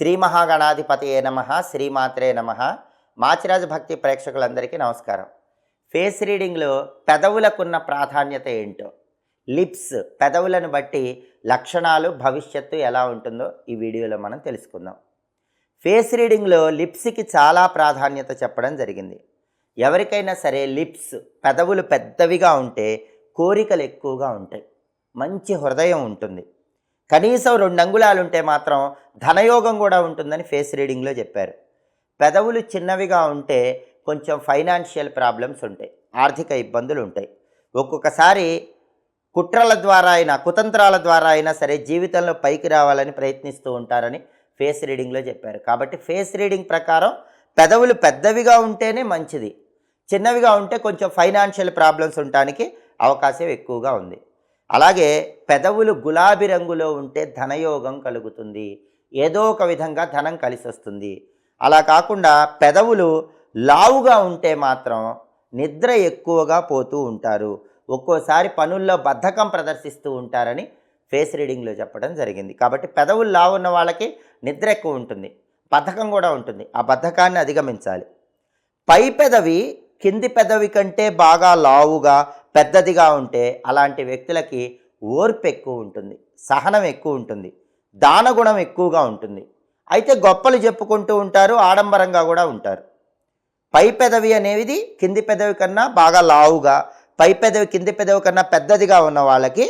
శ్రీ మహాగణాధిపతయే నమః, శ్రీమాత్రే నమః. మాచిరాజు భక్తి ప్రేక్షకులందరికీ నమస్కారం. ఫేస్ రీడింగ్లో పెదవులకున్న ప్రాధాన్యత ఏంటో, లిప్స్ పెదవులను బట్టి లక్షణాలు, భవిష్యత్తు ఎలా ఉంటుందో ఈ వీడియోలో మనం తెలుసుకుందాం. ఫేస్ రీడింగ్లో లిప్స్కి చాలా ప్రాధాన్యత చెప్పడం జరిగింది. ఎవరికైనా సరే లిప్స్ పెదవులు పెద్దవిగా ఉంటే కోరికలు ఎక్కువగా ఉంటాయి, మంచి హృదయం ఉంటుంది. కనీసం 2 అంగుళాలు ఉంటే మాత్రం ధనయోగం కూడా ఉంటుందని ఫేస్ రీడింగ్లో చెప్పారు. పెదవులు చిన్నవిగా ఉంటే కొంచెం ఫైనాన్షియల్ ప్రాబ్లమ్స్ ఉంటాయి, ఆర్థిక ఇబ్బందులు ఉంటాయి. ఒక్కొక్కసారి కుట్రల ద్వారా అయినా, కుతంత్రాల ద్వారా అయినా సరే జీవితంలో పైకి రావాలని ప్రయత్నిస్తూ ఉంటారని ఫేస్ రీడింగ్లో చెప్పారు. కాబట్టి ఫేస్ రీడింగ్ ప్రకారం పెదవులు పెద్దవిగా ఉంటేనే మంచిది, చిన్నవిగా ఉంటే కొంచెం ఫైనాన్షియల్ ప్రాబ్లమ్స్ ఉండడానికి అవకాశం ఎక్కువగా ఉంది. అలాగే పెదవులు గులాబీ రంగులో ఉంటే ధనయోగం కలుగుతుంది, ఏదో ఒక విధంగా ధనం కలిసి వస్తుంది. అలా కాకుండా పెదవులు లావుగా ఉంటే మాత్రం నిద్ర ఎక్కువగా పోతూ ఉంటారు, ఒక్కోసారి పనుల్లో బద్ధకం ప్రదర్శిస్తూ ఉంటారని ఫేస్ రీడింగ్లో చెప్పడం జరిగింది. కాబట్టి పెదవులు లావు ఉన్న వాళ్ళకి నిద్ర ఎక్కువ ఉంటుంది, బద్ధకం కూడా ఉంటుంది. ఆ బద్ధకాన్ని అధిగమించాలి. పై పెదవి కింది పెదవి కంటే బాగా లావుగా పెద్దదిగా ఉంటే అలాంటి వ్యక్తులకి ఓర్పు ఎక్కువ ఉంటుంది, సహనం ఎక్కువ ఉంటుంది, దానగుణం ఎక్కువగా ఉంటుంది. అయితే గొప్పలు చెప్పుకుంటూ ఉంటారు, ఆడంబరంగా కూడా ఉంటారు. పై పెదవి అనేది కింది పెదవి కన్నా బాగా లావుగా, పై పెదవి కింది పెదవి కన్నా పెద్దదిగా ఉన్న వాళ్ళకి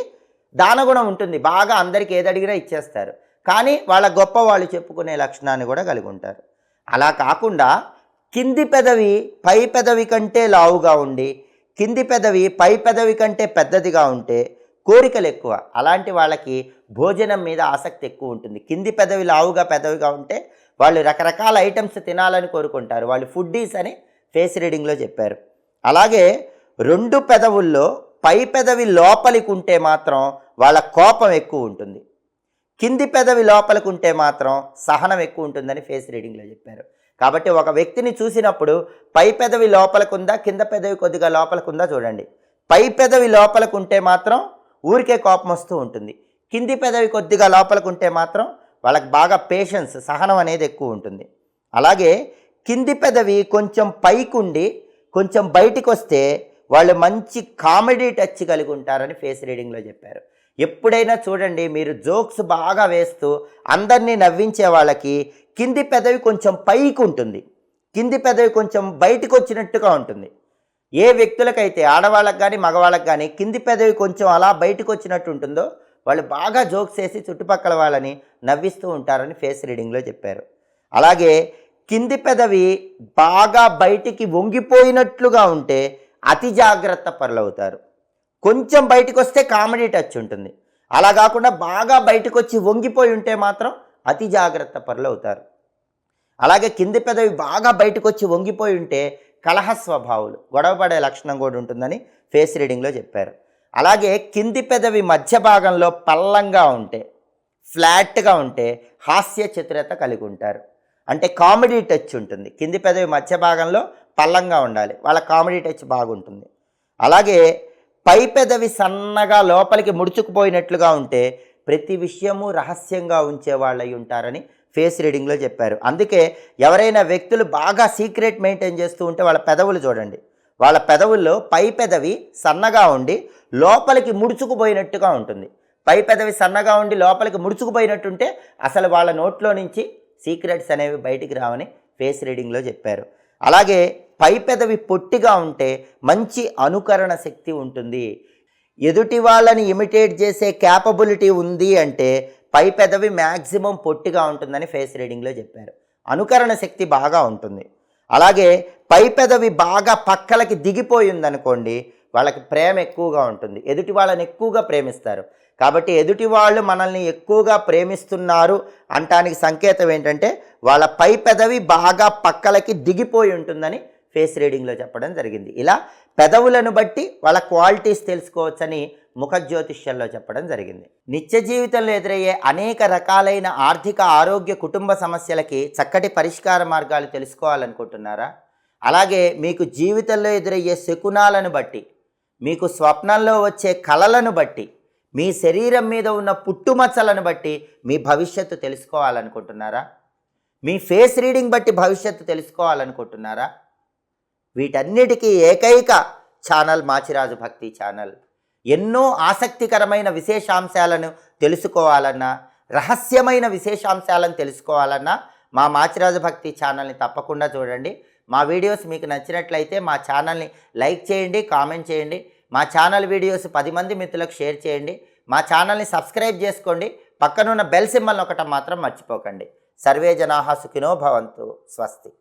దానగుణం ఉంటుంది, బాగా అందరికీ ఏది అడిగినా ఇచ్చేస్తారు. కానీ వాళ్ళ గొప్ప వాళ్ళు చెప్పుకునే లక్షణాన్ని కూడా కలిగి ఉంటారు. అలా కాకుండా కింది పెదవి పై పెదవి కంటే లావుగా ఉండి, కింది పెదవి పై పెదవి కంటే పెద్దదిగా ఉంటే కోరికలు ఎక్కువ. అలాంటి వాళ్ళకి భోజనం మీద ఆసక్తి ఎక్కువ ఉంటుంది. కింది పెదవి లావుగా పెదవిగా ఉంటే వాళ్ళు రకరకాల ఐటమ్స్ తినాలని కోరుకుంటారు, వాళ్ళు ఫుడ్డీస్ అని ఫేస్ రీడింగ్లో చెప్పారు. అలాగే 2 పెదవుల్లో పై పెదవి లోపలికి ఉంటే మాత్రం వాళ్ళ కోపం ఎక్కువ ఉంటుంది, కింది పెదవి లోపలికి ఉంటే మాత్రం సహనం ఎక్కువ ఉంటుందని ఫేస్ రీడింగ్లో చెప్పారు. కాబట్టి ఒక వ్యక్తిని చూసినప్పుడు పై పెదవి లోపలికి ఉందా, కింద పెదవి కొద్దిగా లోపలికి ఉందా చూడండి. పై పెదవి లోపలికి ఉంటే మాత్రం ఊరికే కోపం వస్తూ ఉంటుంది, కింది పెదవి కొద్దిగా లోపలికి ఉంటే మాత్రం వాళ్ళకి బాగా పేషెన్స్, సహనం అనేది ఎక్కువ ఉంటుంది. అలాగే కింది పెదవి కొంచెం పైకి ఉండి కొంచెం బయటికి వస్తే వాళ్ళు మంచి కామెడీ టచ్ కలిగి ఉంటారని ఫేస్ రీడింగ్లో చెప్పారు. ఎప్పుడైనా చూడండి, మీరు జోక్స్ బాగా వేస్తూ అందరినీ నవ్వించే వాళ్ళకి కింది పెదవి కొంచెం పైకి ఉంటుంది, కింది పెదవి కొంచెం బయటకు వచ్చినట్టుగా ఉంటుంది. ఏ వ్యక్తులకైతే, ఆడవాళ్ళకి కానీ మగవాళ్ళకి కానీ కింది పెదవి కొంచెం అలా బయటకు వచ్చినట్టు ఉంటుందో వాళ్ళు బాగా జోక్స్ వేసి చుట్టుపక్కల వాళ్ళని నవ్విస్తూ ఉంటారని ఫేస్ రీడింగ్లో చెప్పారు. అలాగే కింది పెదవి బాగా బయటికి వంగిపోయినట్లుగా ఉంటే అతి జాగ్రత్త పరులవుతారు. కొంచెం బయటకు వస్తే కామెడీ టచ్ ఉంటుంది, అలా కాకుండా బాగా బయటకు వచ్చి వంగిపోయి ఉంటే మాత్రం అతి జాగ్రత్త పరులు అవుతారు. అలాగే కింది పెదవి బాగా బయటకు వచ్చి వంగిపోయి ఉంటే కలహ స్వభావులు, గొడవపడే లక్షణం కూడా ఉంటుందని ఫేస్ రీడింగ్లో చెప్పారు. అలాగే కింది పెదవి మధ్య భాగంలో పల్లంగా ఉంటే, ఫ్లాట్గా ఉంటే హాస్య చతురత కలిగి ఉంటారు, అంటే కామెడీ టచ్ ఉంటుంది. కింది పెదవి మధ్య భాగంలో పల్లంగా ఉండాలి, వాళ్ళ కామెడీ టచ్ బాగుంటుంది. అలాగే పై పెదవి సన్నగా లోపలికి ముడుచుకుపోయినట్లుగా ఉంటే ప్రతి విషయము రహస్యంగా ఉంచే వాళ్ళు అయి ఉంటారని ఫేస్ రీడింగ్లో చెప్పారు. అందుకే ఎవరైనా వ్యక్తులు బాగా సీక్రెట్ మెయింటైన్ చేస్తూ ఉంటే వాళ్ళ పెదవులు చూడండి, వాళ్ళ పెదవుల్లో పై పెదవి సన్నగా ఉండి లోపలికి ముడుచుకుపోయినట్టుగా ఉంటుంది. పై పెదవి సన్నగా ఉండి లోపలికి ముడుచుకుపోయినట్టుంటే అసలు వాళ్ళ నోట్లో నుంచి సీక్రెట్స్ అనేవి బయటికి రావని ఫేస్ రీడింగ్లో చెప్పారు. అలాగే పై పెదవి పొట్టిగా ఉంటే మంచి అనుకరణ శక్తి ఉంటుంది, ఎదుటి వాళ్ళని ఇమిటేట్ చేసే క్యాపబిలిటీ ఉంది అంటే పై పెదవి మ్యాక్సిమం పొట్టిగా ఉంటుందని ఫేస్ రీడింగ్లో చెప్పారు. అనుకరణ శక్తి బాగా ఉంటుంది. అలాగే పై పెదవి బాగా పక్కలకి దిగిపోయి ఉందనుకోండి, వాళ్ళకి ప్రేమ ఎక్కువగా ఉంటుంది, ఎదుటి వాళ్ళని ఎక్కువగా ప్రేమిస్తారు. కాబట్టి ఎదుటి వాళ్ళు మనల్ని ఎక్కువగా ప్రేమిస్తున్నారు అంటానికి సంకేతం ఏంటంటే వాళ్ళ పై పెదవి బాగా పక్కలకి దిగిపోయి ఉంటుందని ఫేస్ రీడింగ్లో చెప్పడం జరిగింది. ఇలా పెదవులను బట్టి వాళ్ళ క్వాలిటీస్ తెలుసుకోవచ్చని ముఖ జ్యోతిష్యంలో చెప్పడం జరిగింది. నిత్య జీవితంలో ఎదురయ్యే అనేక రకాలైన ఆర్థిక, ఆరోగ్య, కుటుంబ సమస్యలకి చక్కటి పరిష్కార మార్గాలు తెలుసుకోవాలనుకుంటున్నారా? అలాగే మీకు జీవితంలో ఎదురయ్యే శకునాలను బట్టి, మీకు స్వప్నంలో వచ్చే కలలను బట్టి, మీ శరీరం మీద ఉన్న పుట్టుమచ్చలను బట్టి మీ భవిష్యత్తు తెలుసుకోవాలనుకుంటున్నారా? మీ ఫేస్ రీడింగ్ బట్టి భవిష్యత్తు తెలుసుకోవాలనుకుంటున్నారా? వీటన్నిటికీ ఏకైక ఛానల్ మాచిరాజు భక్తి ఛానల్. ఎన్నో ఆసక్తికరమైన విశేషాంశాలను తెలుసుకోవాలన్నా, రహస్యమైన విశేషాంశాలను తెలుసుకోవాలన్నా మా మాచిరాజు భక్తి ఛానల్ని తప్పకుండా చూడండి. మా వీడియోస్ మీకు నచ్చినట్లయితే మా ఛానల్ని లైక్ చేయండి, కామెంట్ చేయండి. మా ఛానల్ వీడియోస్ 10 మంది మిత్రులకు షేర్ చేయండి. మా ఛానల్ని సబ్స్క్రైబ్ చేసుకోండి. పక్కనున్న బెల్ సింబల్ నొక్కటం మాత్రం మర్చిపోకండి. సర్వే జనాః సుఖినో భవంతు. స్వస్తి.